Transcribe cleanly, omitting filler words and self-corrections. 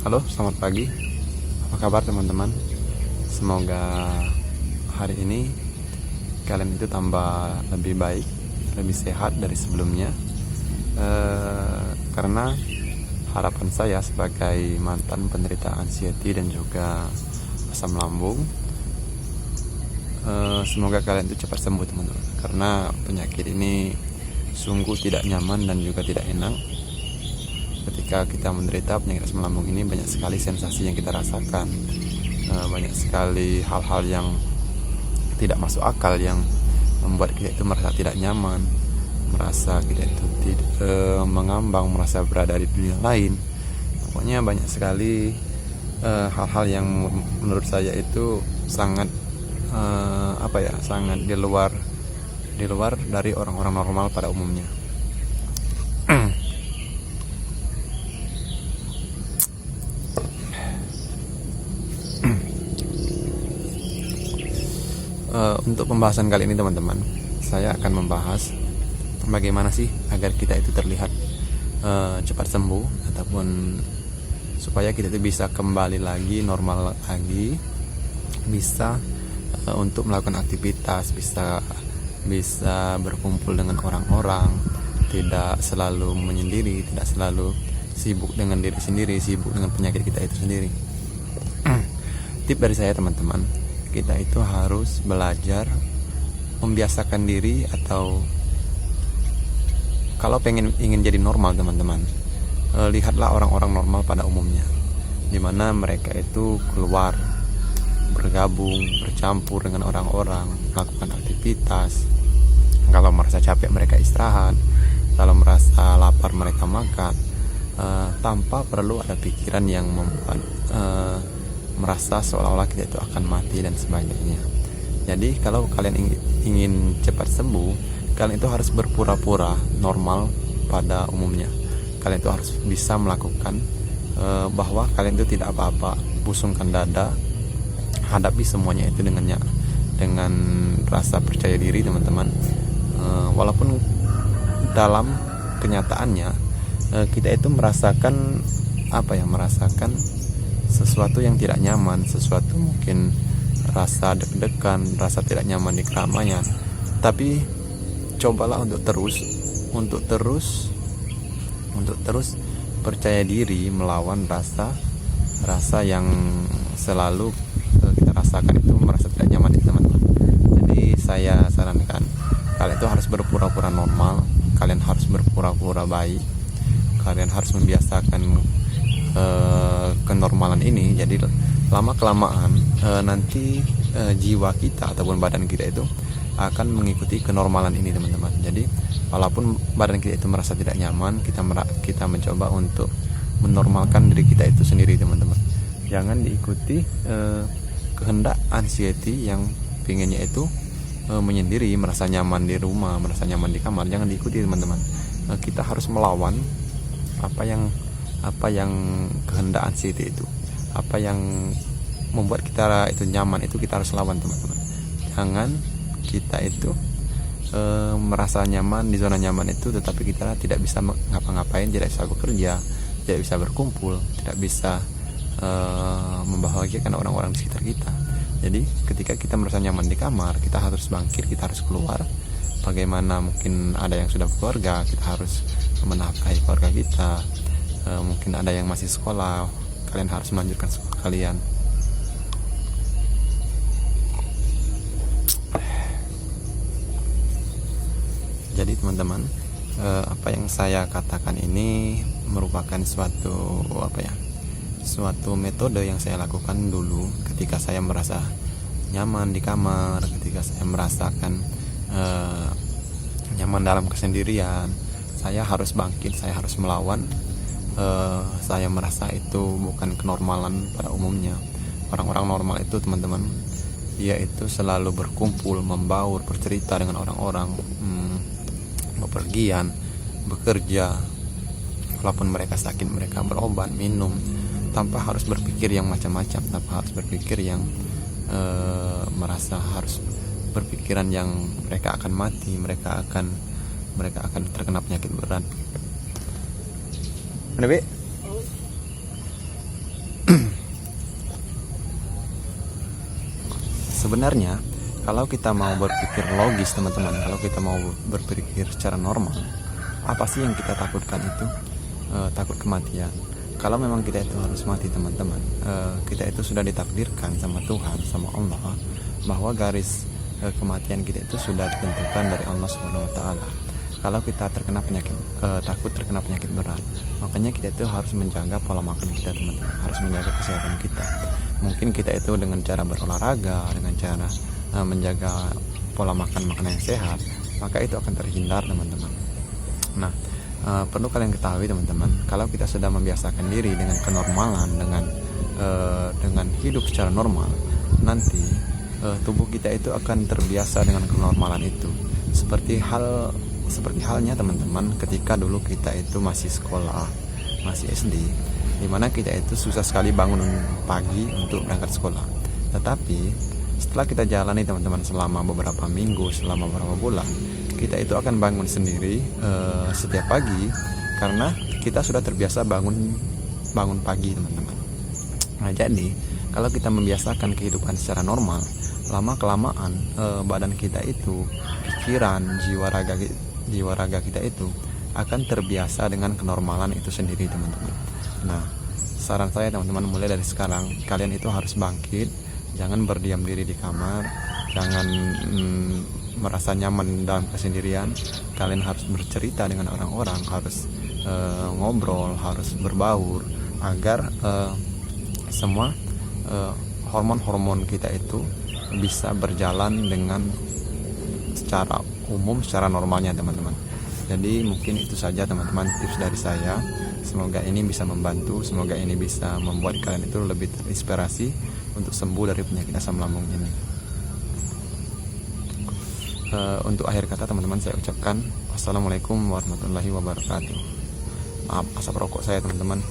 Halo, selamat pagi. Apa kabar teman-teman? Semoga hari ini kalian itu tambah lebih baik, lebih sehat dari sebelumnya. Karena harapan saya sebagai mantan penderita anxiety dan juga asam lambung, semoga kalian itu cepat sembuh teman-teman. Karena penyakit ini sungguh tidak nyaman dan juga tidak enak. Ketika kita menderita penyakit asam lambung ini, banyak sekali sensasi yang kita rasakan, banyak sekali hal-hal yang tidak masuk akal yang membuat kita itu merasa tidak nyaman, merasa kita itu tidak mengambang, merasa berada di dunia lain. Pokoknya banyak sekali hal-hal yang menurut saya itu sangat sangat di luar dari orang-orang normal pada umumnya. Untuk pembahasan kali ini teman-teman, saya akan membahas bagaimana sih agar kita itu terlihat cepat sembuh, ataupun supaya kita itu bisa kembali lagi normal lagi, bisa untuk melakukan aktivitas, bisa berkumpul dengan orang-orang, tidak selalu menyendiri, tidak selalu sibuk dengan diri sendiri, sibuk dengan penyakit kita itu sendiri. Tip dari saya teman-teman, kita itu harus belajar membiasakan diri, atau kalau ingin jadi normal teman-teman, lihatlah orang-orang normal pada umumnya, dimana mereka itu keluar, bergabung, bercampur dengan orang-orang, melakukan aktivitas. Kalau merasa capek mereka istirahat, kalau merasa lapar mereka makan, tanpa perlu ada pikiran yang membuat merasa seolah-olah kita itu akan mati dan sebagainya. Jadi kalau kalian ingin cepat sembuh, kalian itu harus berpura-pura normal pada umumnya. Kalian itu harus bisa melakukan bahwa kalian itu tidak apa-apa, busungkan dada, hadapi semuanya itu dengan rasa percaya diri teman-teman. Walaupun dalam kenyataannya kita itu merasakan sesuatu yang tidak nyaman, sesuatu mungkin rasa deg-degan, rasa tidak nyaman di keramaian. Tapi cobalah untuk terus percaya diri melawan rasa yang selalu kita rasakan itu, merasa tidak nyaman itu teman-teman. Jadi saya sarankan kalian itu harus berpura-pura normal, kalian harus berpura-pura baik, kalian harus membiasakan kenormalan ini. Jadi lama kelamaan nanti jiwa kita ataupun badan kita itu akan mengikuti kenormalan ini teman-teman. Jadi walaupun badan kita itu merasa tidak nyaman, kita mencoba untuk menormalkan diri kita itu sendiri teman-teman. Jangan diikuti kehendak anxiety yang pinginnya itu menyendiri, merasa nyaman di rumah, merasa nyaman di kamar. Jangan diikuti teman-teman. Kita harus melawan apa yang kehendak anxiety itu, apa yang membuat kita itu nyaman, itu kita harus lawan teman-teman. Jangan kita itu merasa nyaman di zona nyaman itu, tetapi kita tidak bisa ngapa-ngapain, tidak bisa bekerja, tidak bisa berkumpul, tidak bisa membahagiakan orang-orang di sekitar kita. Jadi ketika kita merasa nyaman di kamar, kita harus bangkit, kita harus keluar. Bagaimana mungkin ada yang sudah bekeluarga, kita harus menafkahi keluarga kita. Mungkin ada yang masih sekolah, kalian harus melanjutkan sekolah kalian. Jadi teman-teman, apa yang saya katakan ini merupakan suatu metode yang saya lakukan dulu ketika saya merasa nyaman di kamar, ketika saya merasakan nyaman dalam kesendirian. Saya harus bangkit, saya harus melawan. Saya merasa itu bukan kenormalan pada umumnya. Orang-orang normal itu teman-teman, dia itu selalu berkumpul, membaur, bercerita dengan orang-orang, bepergian, bekerja. Walaupun mereka sakit, mereka berobat, minum, tanpa harus berpikir yang macam-macam, tanpa harus berpikir yang merasa harus berpikiran yang mereka akan mati, mereka akan terkena penyakit berat. Mana Be? Sebenarnya kalau kita mau berpikir logis teman-teman, kalau kita mau berpikir secara normal, apa sih yang kita takutkan itu? Takut kematian. Kalau memang kita itu harus mati teman-teman, kita itu sudah ditakdirkan sama Tuhan, sama Allah, bahwa garis kematian kita itu sudah ditentukan dari Allah Subhanahu Wa Taala. Kalau kita terkena penyakit, takut terkena penyakit berat, makanya kita itu harus menjaga pola makan kita teman-teman, harus menjaga kesehatan kita. Mungkin kita itu dengan cara berolahraga, dengan cara menjaga pola makan makanan yang sehat, maka itu akan terhindar teman-teman. Nah, perlu kalian ketahui teman-teman, kalau kita sudah membiasakan diri dengan kenormalan, dengan hidup secara normal, nanti tubuh kita itu akan terbiasa dengan kenormalan itu. Seperti halnya teman-teman, ketika dulu kita itu masih sekolah, masih SD, dimana kita itu susah sekali bangun pagi untuk berangkat sekolah. Tetapi setelah kita jalani teman-teman selama beberapa minggu, selama beberapa bulan, kita itu akan bangun sendiri setiap pagi, karena kita sudah terbiasa bangun pagi teman-teman. Nah, jadi kalau kita membiasakan kehidupan secara normal, lama kelamaan badan kita itu, pikiran, jiwa raga kita itu akan terbiasa dengan kenormalan itu sendiri teman-teman. Nah, saran saya teman-teman, mulai dari sekarang kalian itu harus bangkit, jangan berdiam diri di kamar, jangan merasa nyaman dalam kesendirian. Kalian harus bercerita dengan orang-orang, harus ngobrol, harus berbaur, agar semua hormon-hormon kita itu bisa berjalan dengan secara umum, secara normalnya teman-teman. Jadi mungkin itu saja teman-teman tips dari saya. Semoga ini bisa membantu, semoga ini bisa membuat kalian itu lebih terinspirasi untuk sembuh dari penyakit asam lambung ini. Untuk akhir kata teman-teman, saya ucapkan wassalamualaikum warahmatullahi wabarakatuh. Maaf asap rokok saya teman-teman.